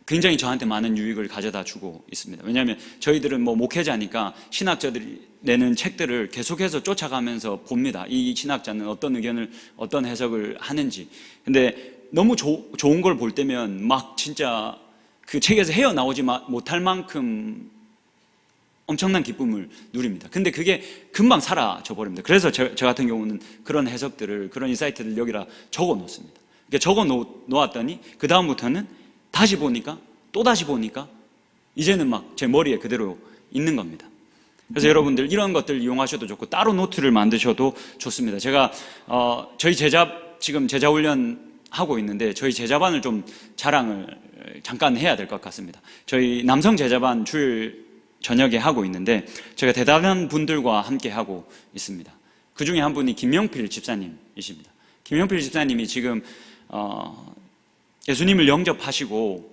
굉장히 저한테 많은 유익을 가져다 주고 있습니다. 왜냐하면 저희들은 목회자니까 신학자들이 내는 책들을 계속해서 쫓아가면서 봅니다. 이 신학자는 어떤 의견을, 어떤 해석을 하는지. 근데 너무 좋은 걸 볼 때면 막 진짜 그 책에서 헤어나오지 못할 만큼 엄청난 기쁨을 누립니다. 근데 그게 금방 사라져 버립니다. 그래서 저 같은 경우는 그런 해석들을, 그런 인사이트를 여기다 적어 놓습니다. 그러니까 적어 놓았더니 그 다음부터는 다시 보니까, 또 다시 보니까 이제는 막 제 머리에 그대로 있는 겁니다. 그래서 여러분들 이런 것들 이용하셔도 좋고, 따로 노트를 만드셔도 좋습니다. 제가 저희 지금 제자훈련 하고 있는데, 저희 제자반을 좀 자랑을 잠깐 해야 될 것 같습니다. 저희 남성 제자반 주일 저녁에 하고 있는데, 제가 대단한 분들과 함께 하고 있습니다. 그 중에 한 분이 김명필 집사님이십니다. 김명필 집사님이 지금 예수님을 영접하시고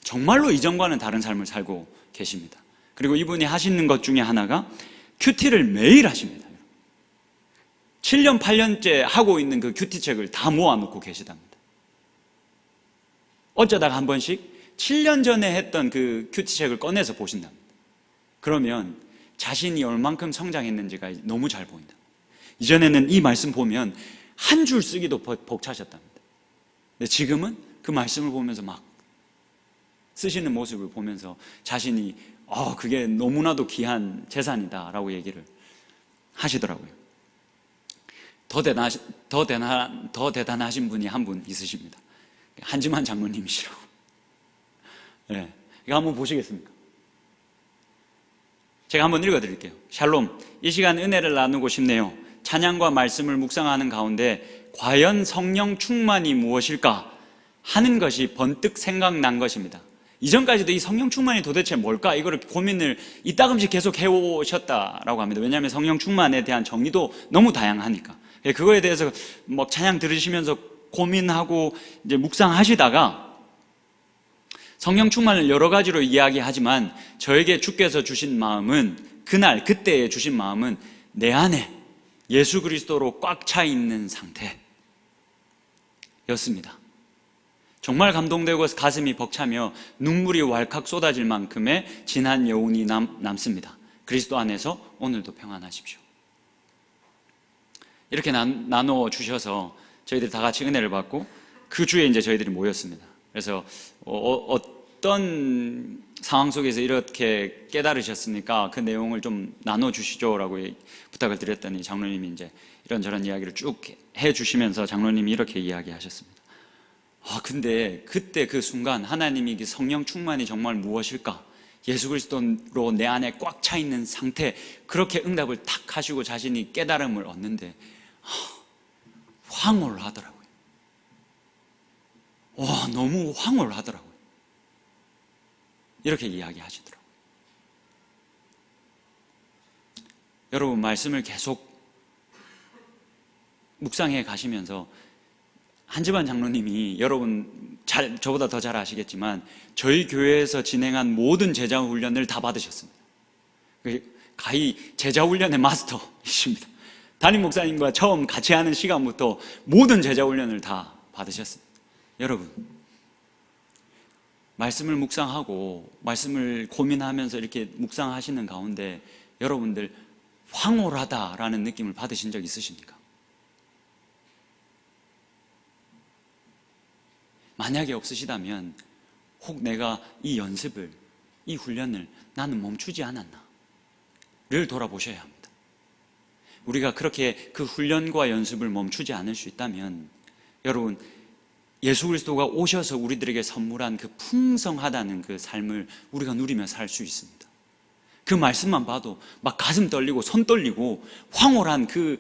정말로 이전과는 다른 삶을 살고 계십니다. 그리고 이분이 하시는 것 중에 하나가 큐티를 매일 하십니다. 7년, 8년째 하고 있는 그 큐티책을 다 모아놓고 계시답니다. 어쩌다가 한 번씩 7년 전에 했던 그 큐티책을 꺼내서 보신답니다. 그러면 자신이 얼만큼 성장했는지가 너무 잘 보인다. 이전에는 이 말씀 보면 한 줄 쓰기도 벅차셨답니다. 근데 지금은 그 말씀을 보면서 막 쓰시는 모습을 보면서 자신이 그게 너무나도 귀한 재산이다라고 얘기를 하시더라고요. 더 대단하신 분이 한 분 있으십니다. 한지만 장로님이시라고. 네, 이거 한번 보시겠습니까? 제가 한번 읽어드릴게요. 샬롬, 이 시간 은혜를 나누고 싶네요. 찬양과 말씀을 묵상하는 가운데 과연 성령 충만이 무엇일까 하는 것이 번뜩 생각난 것입니다. 이전까지도 이 성령 충만이 도대체 뭘까, 이거를 고민을 이따금씩 계속 해오셨다라고 합니다. 왜냐하면 성령 충만에 대한 정의도 너무 다양하니까. 그거에 대해서 찬양 들으시면서 고민하고 이제 묵상하시다가 성령 충만을 여러 가지로 이야기하지만 저에게 주께서 주신 마음은, 그때에 주신 마음은 내 안에 예수 그리스도로 꽉 차 있는 상태였습니다. 정말 감동되고 가슴이 벅차며 눈물이 왈칵 쏟아질 만큼의 진한 여운이 남습니다. 그리스도 안에서 오늘도 평안하십시오. 이렇게 나눠 주셔서 저희들이 다 같이 은혜를 받고 그 주에 이제 저희들이 모였습니다. 그래서 어떤 상황 속에서 이렇게 깨달으셨습니까? 그 내용을 좀 나눠주시죠 라고 부탁을 드렸더니 장로님이 이제 이런저런 이야기를 쭉 해주시면서 장로님이 이렇게 이야기하셨습니다. 근데 그때 그 순간 하나님이 그 성령 충만이 정말 무엇일까? 예수 그리스도로 내 안에 꽉 차 있는 상태, 그렇게 응답을 탁 하시고 자신이 깨달음을 얻는데 황홀하더라고요. 너무 황홀하더라고요. 이렇게 이야기하시더라고요. 여러분, 말씀을 계속 묵상해 가시면서 한지반 장로님이, 여러분 저보다 더 잘 아시겠지만 저희 교회에서 진행한 모든 제자 훈련을 다 받으셨습니다. 가히 제자 훈련의 마스터이십니다. 담임 목사님과 처음 같이 하는 시간부터 모든 제자 훈련을 다 받으셨습니다. 여러분, 말씀을 묵상하고 말씀을 고민하면서 이렇게 묵상하시는 가운데 여러분들 황홀하다라는 느낌을 받으신 적 있으십니까? 만약에 없으시다면 혹 내가 이 연습을, 이 훈련을 나는 멈추지 않았나 를 돌아보셔야 합니다. 우리가 그렇게 그 훈련과 연습을 멈추지 않을 수 있다면 여러분, 예수 그리스도가 오셔서 우리들에게 선물한 그 풍성하다는 그 삶을 우리가 누리며 살 수 있습니다. 그 말씀만 봐도 막 가슴 떨리고 손 떨리고 황홀한 그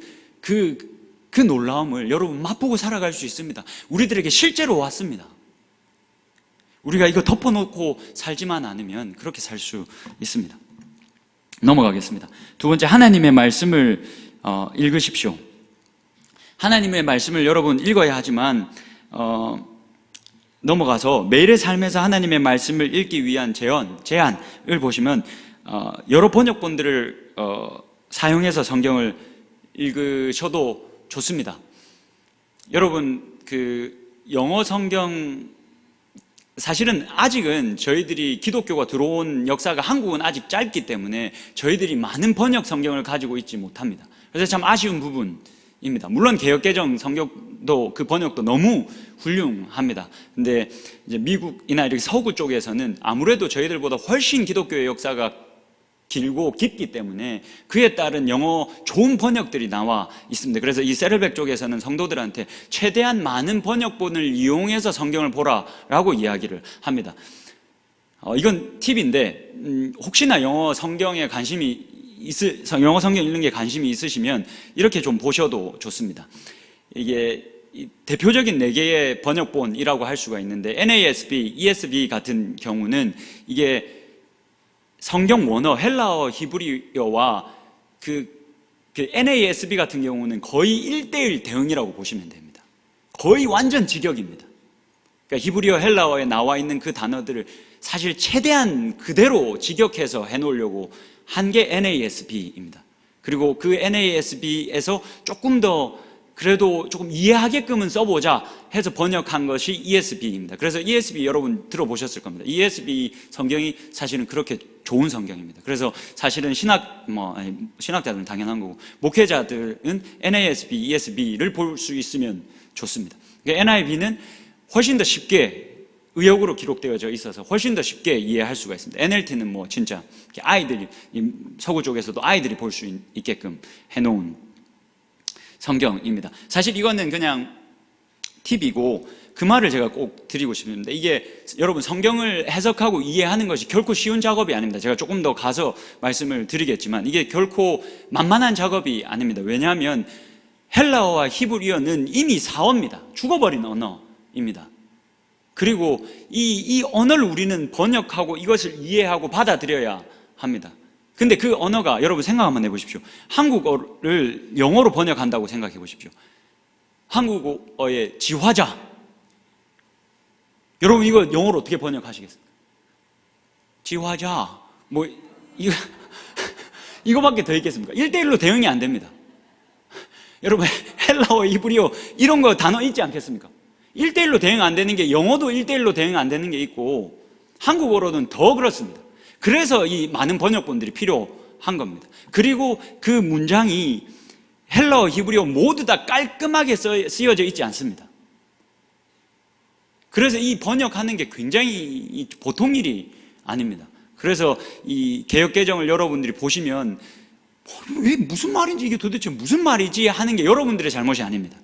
놀라움을 여러분 맛보고 살아갈 수 있습니다. 우리들에게 실제로 왔습니다. 우리가 이거 덮어놓고 살지만 않으면 그렇게 살 수 있습니다. 넘어가겠습니다. 두 번째, 하나님의 말씀을 읽으십시오. 하나님의 말씀을 여러분 읽어야 하지만 넘어가서 매일의 삶에서 하나님의 말씀을 읽기 위한 제안을 보시면 여러 번역본들을 사용해서 성경을 읽으셔도 좋습니다. 여러분, 영어 성경, 사실은 아직은 저희들이 기독교가 들어온 역사가 한국은 아직 짧기 때문에 저희들이 많은 번역 성경을 가지고 있지 못합니다. 그래서 참 아쉬운 부분입니다. 물론 개역개정 성경도 그 번역도 너무 훌륭합니다. 근데 이제 미국이나 이렇게 서구 쪽에서는 아무래도 저희들보다 훨씬 기독교의 역사가 길고 깊기 때문에 그에 따른 영어 좋은 번역들이 나와 있습니다. 그래서 이 세르백 쪽에서는 성도들한테 최대한 많은 번역본을 이용해서 성경을 보라라고 이야기를 합니다. 이건 팁인데 혹시나 영어 성경 읽는 게 관심이 있으시면 이렇게 좀 보셔도 좋습니다. 이게 대표적인 4개의 번역본이라고 할 수가 있는데 NASB, ESV 같은 경우는 이게 성경 원어, 헬라어, 히브리어와 그 NASB 같은 경우는 거의 1:1 대응이라고 보시면 됩니다. 거의 완전 직역입니다. 그러니까 히브리어, 헬라어에 나와 있는 그 단어들을 사실 최대한 그대로 직역해서 해놓으려고 한 게 NASB입니다. 그리고 그 NASB에서 조금 더 그래도 조금 이해하게끔은 써보자 해서 번역한 것이 ESV입니다. 그래서 ESV 여러분 들어보셨을 겁니다. ESV 성경이 사실은 그렇게 좋은 성경입니다. 그래서 사실은 신학자들은 당연한 거고 목회자들은 NASB, ESV를 볼 수 있으면 좋습니다. NIV는 훨씬 더 쉽게 의역으로 기록되어져 있어서 훨씬 더 쉽게 이해할 수가 있습니다. NLT는 진짜 아이들이, 서구 쪽에서도 아이들이 볼 수 있게끔 해놓은 성경입니다. 사실 이거는 그냥 팁이고 그 말을 제가 꼭 드리고 싶습니다. 이게 여러분 성경을 해석하고 이해하는 것이 결코 쉬운 작업이 아닙니다. 제가 조금 더 가서 말씀을 드리겠지만 이게 결코 만만한 작업이 아닙니다. 왜냐하면 헬라어와 히브리어는 이미 사어입니다. 죽어버린 언어입니다. 그리고 이 언어를 우리는 번역하고 이것을 이해하고 받아들여야 합니다. 근데 그 언어가 여러분 생각 한번 해보십시오. 한국어를 영어로 번역한다고 생각해 보십시오. 한국어의 지화자, 여러분 이거 영어로 어떻게 번역하시겠습니까? 지화자 이거밖에 더 있겠습니까? 1:1로 대응이 안 됩니다. 여러분 헬라어, 히브리어 이런 거 단어 있지 않겠습니까? 1:1로 대응 안 되는 게, 영어도 1:1로 대응 안 되는 게 있고 한국어로는 더 그렇습니다. 그래서 이 많은 번역본들이 필요한 겁니다. 그리고 그 문장이 헬라어, 히브리어 모두 다 깔끔하게 쓰여져 있지 않습니다. 그래서 이 번역하는 게 굉장히 보통 일이 아닙니다. 그래서 이 개역개정을 여러분들이 보시면 왜 무슨 말인지 이게 도대체 무슨 말이지 하는 게 여러분들의 잘못이 아닙니다.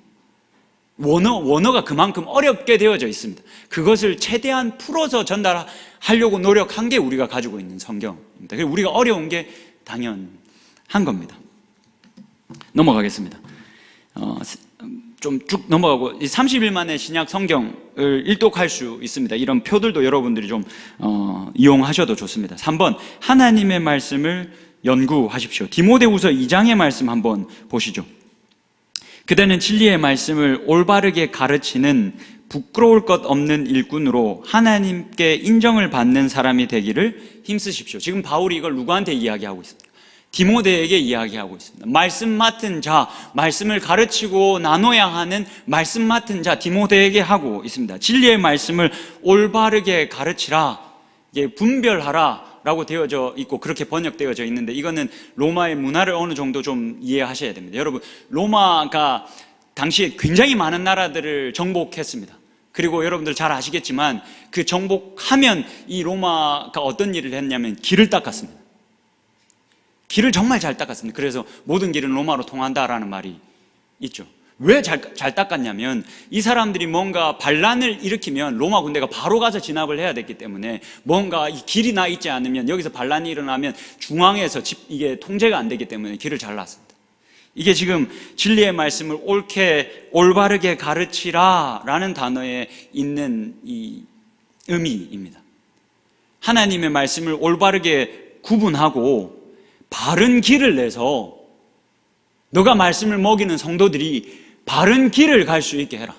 원어가 그만큼 어렵게 되어져 있습니다. 그것을 최대한 풀어서 전달하려고 노력한 게 우리가 가지고 있는 성경입니다. 그리고 우리가 어려운 게 당연한 겁니다. 넘어가겠습니다. 좀 쭉 넘어가고 30일 만에 신약 성경을 일독할 수 있습니다. 이런 표들도 여러분들이 좀 이용하셔도 좋습니다. 3번 하나님의 말씀을 연구하십시오. 디모데후서 2장의 말씀 한번 보시죠. 그대는 진리의 말씀을 올바르게 가르치는 부끄러울 것 없는 일꾼으로 하나님께 인정을 받는 사람이 되기를 힘쓰십시오. 지금 바울이 이걸 누구한테 이야기하고 있습니까? 디모데에게 이야기하고 있습니다. 말씀 맡은 자, 말씀을 가르치고 나눠야 하는 말씀 맡은 자 디모데에게 하고 있습니다. 진리의 말씀을 올바르게 가르치라, 분별하라 라고 되어져 있고 그렇게 번역되어져 있는데, 이거는 로마의 문화를 어느 정도 좀 이해하셔야 됩니다. 여러분, 로마가 당시에 굉장히 많은 나라들을 정복했습니다. 그리고 여러분들 잘 아시겠지만 그 정복하면 이 로마가 어떤 일을 했냐면 길을 닦았습니다. 길을 정말 잘 닦았습니다. 그래서 모든 길은 로마로 통한다라는 말이 있죠. 왜 잘 닦았냐면 이 사람들이 뭔가 반란을 일으키면 로마 군대가 바로 가서 진압을 해야 됐기 때문에 뭔가 이 길이 나 있지 않으면, 여기서 반란이 일어나면 중앙에서 이게 통제가 안 되기 때문에 길을 잘 놨습니다. 이게 지금 진리의 말씀을 옳게 올바르게 가르치라 라는 단어에 있는 이 의미입니다. 하나님의 말씀을 올바르게 구분하고 바른 길을 내서 너가 말씀을 먹이는 성도들이 바른 길을 갈 수 있게 해라.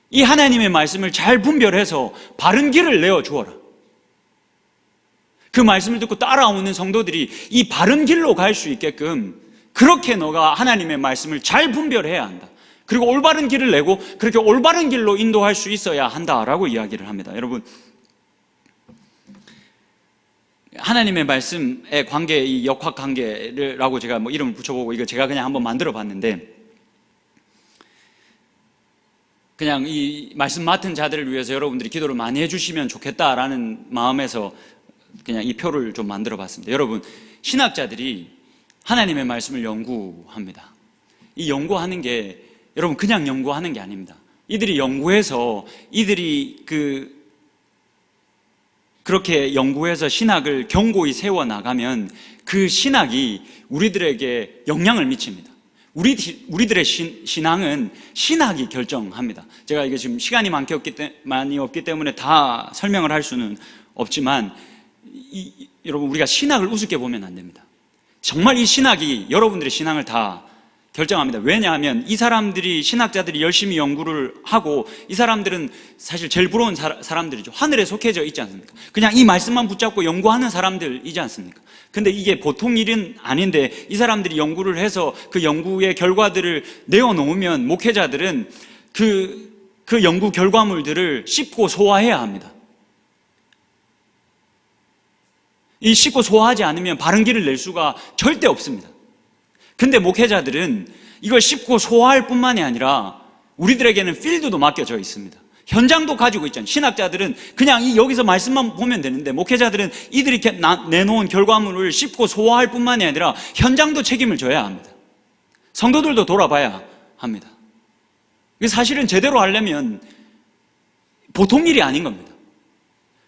이 하나님의 말씀을 잘 분별해서 바른 길을 내어 주어라. 그 말씀을 듣고 따라오는 성도들이 이 바른 길로 갈 수 있게끔 그렇게 너가 하나님의 말씀을 잘 분별해야 한다. 그리고 올바른 길을 내고 그렇게 올바른 길로 인도할 수 있어야 한다라고 이야기를 합니다. 여러분, 하나님의 말씀의 관계, 이 역학관계라고 제가 이름을 붙여보고 이거 제가 그냥 한번 만들어 봤는데, 그냥 이 말씀 맡은 자들을 위해서 여러분들이 기도를 많이 해주시면 좋겠다라는 마음에서 그냥 이 표를 좀 만들어 봤습니다. 여러분, 신학자들이 하나님의 말씀을 연구합니다. 이 연구하는 게 여러분 그냥 연구하는 게 아닙니다. 이들이 연구해서 그렇게 연구해서 신학을 견고히 세워나가면 그 신학이 우리들에게 영향을 미칩니다. 우리들의 신앙은 신학이 결정합니다. 제가 이게 지금 시간이 많이 없기 때문에 다 설명을 할 수는 없지만 여러분, 우리가 신학을 우습게 보면 안 됩니다. 정말 이 신학이 여러분들의 신앙을 다 결정합니다. 왜냐하면 이 사람들이, 신학자들이 열심히 연구를 하고, 이 사람들은 사실 제일 부러운 사람들이죠. 하늘에 속해져 있지 않습니까? 그냥 이 말씀만 붙잡고 연구하는 사람들이지 않습니까? 근데 이게 보통 일은 아닌데 이 사람들이 연구를 해서 그 연구의 결과들을 내어놓으면 목회자들은 그 연구 결과물들을 씹고 소화해야 합니다. 이 씹고 소화하지 않으면 바른 길을 낼 수가 절대 없습니다. 근데 목회자들은 이걸 씹고 소화할 뿐만이 아니라 우리들에게는 필드도 맡겨져 있습니다. 현장도 가지고 있잖아요. 신학자들은 그냥 여기서 말씀만 보면 되는데, 목회자들은 이들이 내놓은 결과물을 씹고 소화할 뿐만이 아니라 현장도 책임을 져야 합니다. 성도들도 돌아봐야 합니다. 이게 사실은 제대로 하려면 보통 일이 아닌 겁니다.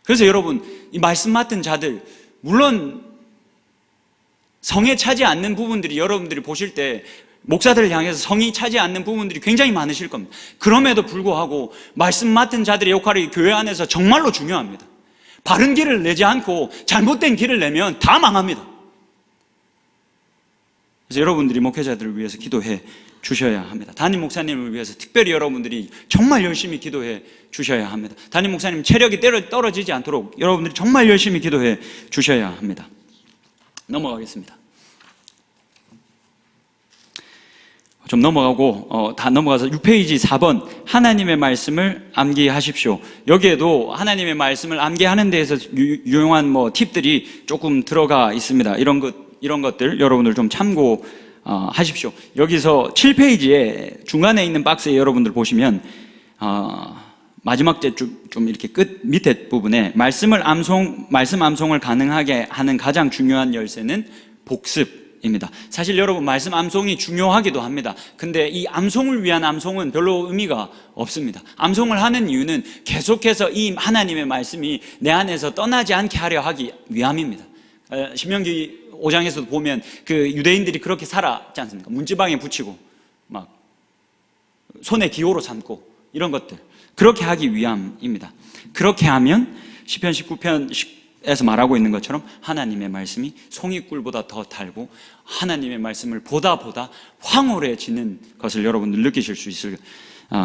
그래서 여러분, 이 말씀 맡은 자들, 물론 성에 차지 않는 부분들이 여러분들이 보실 때 목사들을 향해서 성이 차지 않는 부분들이 굉장히 많으실 겁니다. 그럼에도 불구하고 말씀 맡은 자들의 역할이 교회 안에서 정말로 중요합니다. 바른 길을 내지 않고 잘못된 길을 내면 다 망합니다. 그래서 여러분들이 목회자들을 위해서 기도해 주셔야 합니다. 담임 목사님을 위해서 특별히 여러분들이 정말 열심히 기도해 주셔야 합니다. 담임 목사님 체력이 떨어지지 않도록 여러분들이 정말 열심히 기도해 주셔야 합니다. 넘어가겠습니다. 좀 넘어가고 다 넘어가서 6페이지 4번 하나님의 말씀을 암기하십시오. 여기에도 하나님의 말씀을 암기하는 데에서 유용한 팁들이 조금 들어가 있습니다. 이런 것들 여러분들 좀 참고하십시오. 여기서 7페이지에 중간에 있는 박스에 여러분들 보시면 마지막 좀 이렇게 끝 밑에 부분에 말씀 암송을 가능하게 하는 가장 중요한 열쇠는 복습입니다. 사실 여러분 말씀 암송이 중요하기도 합니다. 근데 이 암송을 위한 암송은 별로 의미가 없습니다. 암송을 하는 이유는 계속해서 이 하나님의 말씀이 내 안에서 떠나지 않게 하려 하기 위함입니다. 신명기 5장에서도 보면 그 유대인들이 그렇게 살았지 않습니까? 문지방에 붙이고 막 손에 기호로 삼고 이런 것들, 그렇게 하기 위함입니다. 그렇게 하면 시편 19편에서 말하고 있는 것처럼 하나님의 말씀이 송이꿀보다 더 달고 하나님의 말씀을 보다 황홀해지는 것을 여러분들 느끼실 수 있을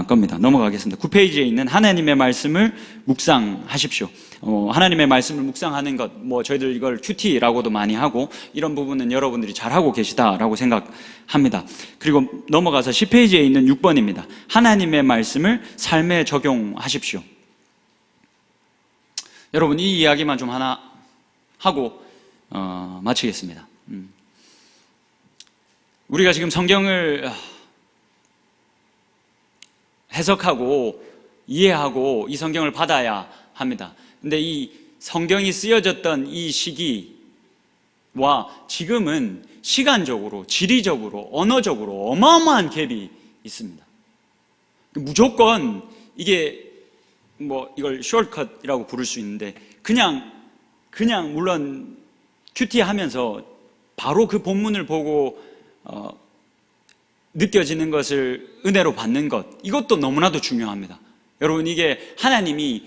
겁니다. 넘어가겠습니다. 9페이지에 있는 하나님의 말씀을 묵상하십시오. 하나님의 말씀을 묵상하는 것, 저희들 이걸 큐티라고도 많이 하고 이런 부분은 여러분들이 잘하고 계시다라고 생각합니다. 그리고 넘어가서 10페이지에 있는 6번입니다. 하나님의 말씀을 삶에 적용하십시오. 여러분 이 이야기만 좀 하나 하고 마치겠습니다. 우리가 지금 성경을 해석하고 이해하고 이 성경을 받아야 합니다. 근데 이 성경이 쓰여졌던 이 시기와 지금은 시간적으로, 지리적으로, 언어적으로 어마어마한 갭이 있습니다. 무조건 이게 이걸 숏컷이라고 부를 수 있는데 그냥 물론 큐티 하면서 바로 그 본문을 보고 느껴지는 것을 은혜로 받는 것, 이것도 너무나도 중요합니다. 여러분 이게 하나님이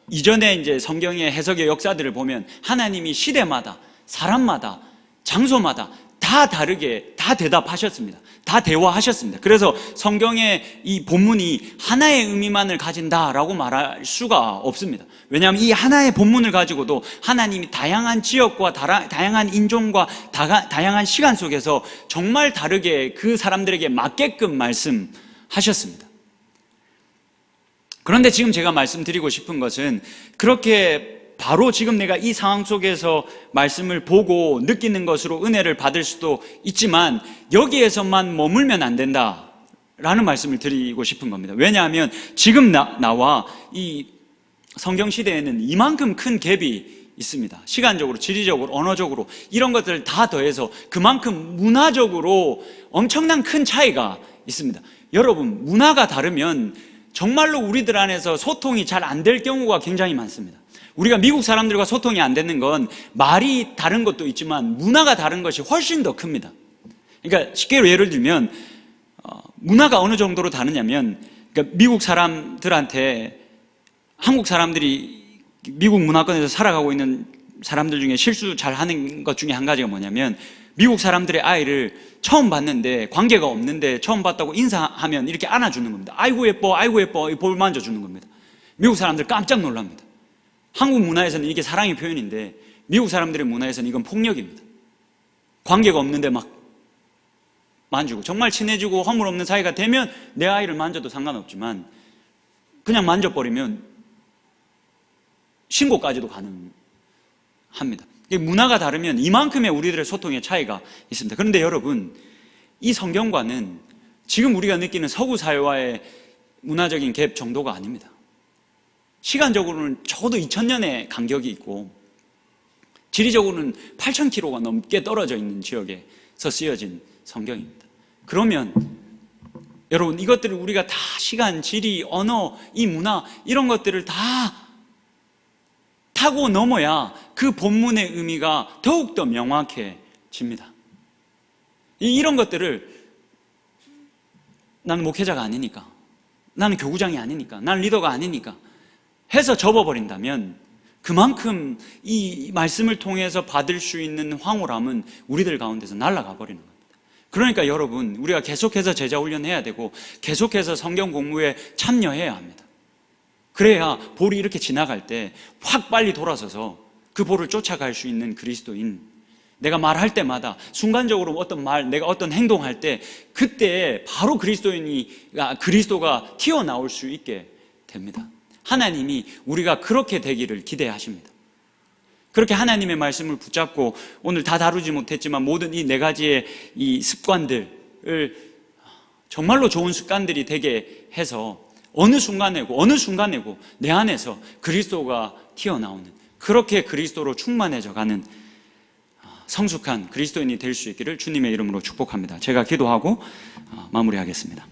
이전에 이제 성경의 해석의 역사들을 보면 하나님이 시대마다 사람마다 장소마다 다 다르게 다 대답하셨습니다. 다 대화하셨습니다. 그래서 성경의 이 본문이 하나의 의미만을 가진다라고 말할 수가 없습니다. 왜냐하면 이 하나의 본문을 가지고도 하나님이 다양한 지역과 다양한 인종과 다양한 시간 속에서 정말 다르게 그 사람들에게 맞게끔 말씀하셨습니다. 그런데 지금 제가 말씀드리고 싶은 것은 그렇게 바로 지금 내가 이 상황 속에서 말씀을 보고 느끼는 것으로 은혜를 받을 수도 있지만 여기에서만 머물면 안 된다라는 말씀을 드리고 싶은 겁니다. 왜냐하면 지금 나와 이 성경 시대에는 이만큼 큰 갭이 있습니다. 시간적으로, 지리적으로, 언어적으로 이런 것들을 다 더해서 그만큼 문화적으로 엄청난 큰 차이가 있습니다. 여러분 문화가 다르면 정말로 우리들 안에서 소통이 잘 안 될 경우가 굉장히 많습니다. 우리가 미국 사람들과 소통이 안 되는 건 말이 다른 것도 있지만 문화가 다른 것이 훨씬 더 큽니다. 그러니까 쉽게 예를 들면 문화가 어느 정도로 다르냐면 그러니까 미국 사람들한테 한국 사람들이 미국 문화권에서 살아가고 있는 사람들 중에 실수 잘하는 것 중에 한 가지가 뭐냐면 미국 사람들의 아이를 처음 봤는데 관계가 없는데 처음 봤다고 인사하면 이렇게 안아주는 겁니다. 아이고 예뻐 아이고 예뻐 볼 만져주는 겁니다. 미국 사람들 깜짝 놀랍니다. 한국 문화에서는 이게 사랑의 표현인데 미국 사람들의 문화에서는 이건 폭력입니다. 관계가 없는데 막 만지고 정말 친해지고 허물없는 사이가 되면 내 아이를 만져도 상관없지만 그냥 만져버리면 신고까지도 가능합니다. 문화가 다르면 이만큼의 우리들의 소통의 차이가 있습니다. 그런데 여러분 이 성경과는 지금 우리가 느끼는 서구 사회와의 문화적인 갭 정도가 아닙니다. 시간적으로는 적어도 2000년의 간격이 있고 지리적으로는 8000km가 넘게 떨어져 있는 지역에서 쓰여진 성경입니다. 그러면 여러분 이것들을 우리가 다 시간, 지리, 언어, 이 문화 이런 것들을 다 타고 넘어야 그 본문의 의미가 더욱더 명확해집니다. 이런 것들을 나는 목회자가 아니니까, 나는 교구장이 아니니까, 나는 리더가 아니니까 해서 접어버린다면 그만큼 이 말씀을 통해서 받을 수 있는 황홀함은 우리들 가운데서 날아가 버리는 겁니다. 그러니까 여러분 우리가 계속해서 제자 훈련해야 되고 계속해서 성경 공부에 참여해야 합니다. 그래야 볼이 이렇게 지나갈 때 확 빨리 돌아서서 그 볼을 쫓아갈 수 있는 그리스도인, 내가 말할 때마다 순간적으로 어떤 말, 내가 어떤 행동할 때 그때 바로 그리스도가 튀어나올 수 있게 됩니다. 하나님이 우리가 그렇게 되기를 기대하십니다. 그렇게 하나님의 말씀을 붙잡고 오늘 다 다루지 못했지만 모든 이 4가지의 이 습관들을 정말로 좋은 습관들이 되게 해서 어느 순간에고 내 안에서 그리스도가 튀어나오는, 그렇게 그리스도로 충만해져 가는 성숙한 그리스도인이 될 수 있기를 주님의 이름으로 축복합니다. 제가 기도하고 마무리하겠습니다.